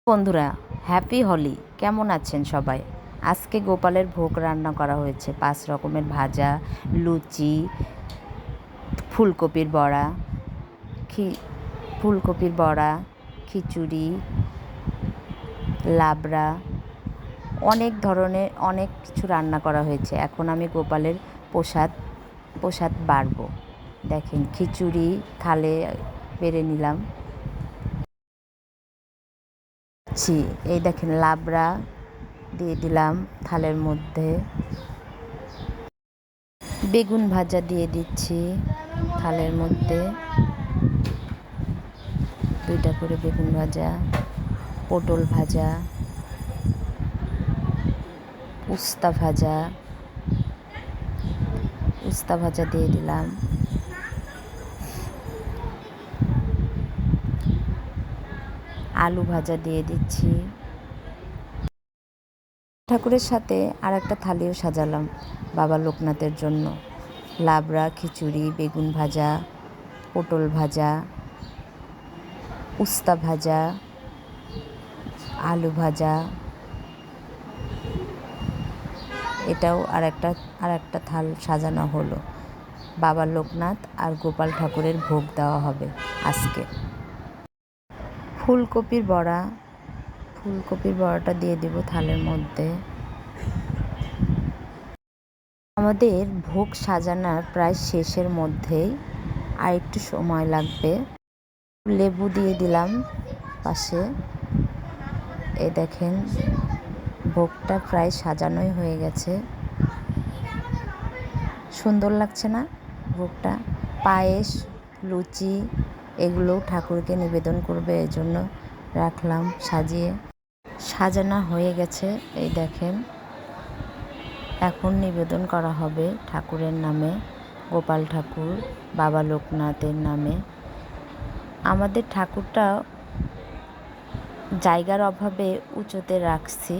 বন্ধুরা, হ্যাপি হোলি। কেমন আছেন সবাই? আজকে গোপালের ভোগ রান্না করা হয়েছে। 5 রকমের ভাজা, লুচি, ফুলকপির বড়া, ফুলকপির বড়া, খিচুড়ি, লাবড়া, অনেক ধরনের অনেক কিছু রান্না করা হয়েছে। এখন আমি গোপালের প্রসাদ বাড়বো। দেখেন, খিচুড়ি থালে বেড়ে নিলাম। এই দেখেন, লাবড়া দিয়ে দিলাম থালের মধ্যে। বেগুন ভাজা দিয়ে দিচ্ছি থালের মধ্যে, 2টা করে বেগুন ভাজা, পটল ভাজা, উস্তা ভাজা দিয়ে দিলাম। আলু ভাজা দিয়ে দিচ্ছি। ঠাকুরের সাথে আর একটা থালিও সাজালাম বাবা লোকনাথের জন্য। লাবড়া, খিচুড়ি, বেগুন ভাজা, পটল ভাজা, উস্তা ভাজা, আলু ভাজা। এটাও আর একটা থাল সাজানো হলো। বাবা লোকনাথ আর গোপাল ঠাকুরের ভোগ দেওয়া হবে আজকে। ফুলকপির বড়াটা দিয়ে দেব থালের মধ্যে। আমাদের ভোগ সাজানোর প্রায় শেষের মধ্যেই, আর একটু সময় লাগবে। লেবু দিয়ে দিলাম পাশে। এই দেখেন, ভোগটা প্রায় সাজানোই হয়ে গেছে। সুন্দর লাগছে না ভোগটা? পায়েস, লুচি এগুলোও ঠাকুরকে নিবেদন করবে, এজন্য রাখলাম সাজিয়ে। সাজানো হয়ে গেছে। এই দেখেন, এখন নিবেদন করা হবে ঠাকুরের নামে, গোপাল ঠাকুর, বাবা লোকনাথের নামে। আমাদের ঠাকুরটা জায়গার অভাবে উঁচুতে রাখছি,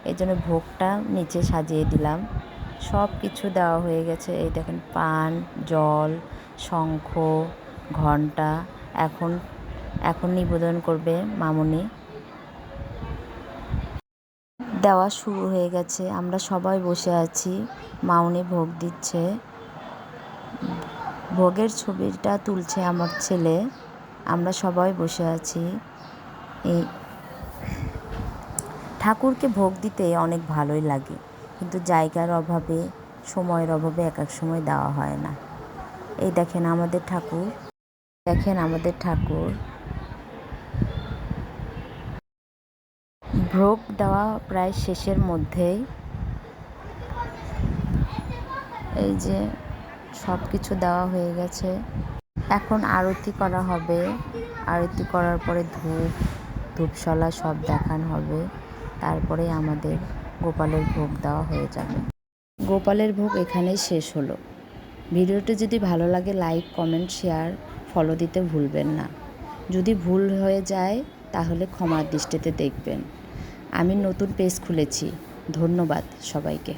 এই জন্য ভোগটা নিচে সাজিয়ে দিলাম। সব কিছু দেওয়া হয়ে গেছে। এই দেখেন, পান, জল, শঙ্খ, ঘণ্টা। এখন নিবেদন করবে মামুনি। দেওয়া শুরু হয়ে গেছে। আমরা সবাই বসে আছি, মামুনি ভোগ দিচ্ছে। ভোগের ছবিটা তুলছে আমার ছেলে। আমরা সবাই বসে আছি। এই ঠাকুরকে ভোগ দিতে অনেক ভালোই লাগে, কিন্তু জায়গার অভাবে, সময়ের অভাবে এক সময় দেওয়া হয় না। এই দেখেন আমাদের ঠাকুর। ভোগ দেওয়া প্রায় শেষের মধ্যেই। এই যে সব কিছু দেওয়া হয়ে গেছে। এখন আরতি করা হবে। আরতি করার পরে ধূপশলা সব দেখানো হবে। তারপরে আমাদের গোপালের ভোগ দেওয়া হয়ে যাবে। গোপালের ভোগ এখানেই শেষ হলো। ভিডিওটি যদি ভালো লাগে, লাইক, কমেন্ট, শেয়ার, ফলো দিতে ভুলবেন না। যদি ভুল হয়ে যায় তাহলে ক্ষমার দৃষ্টিতে দেখবেন। আমি নতুন পেজ খুলেছি। ধন্যবাদ সবাইকে।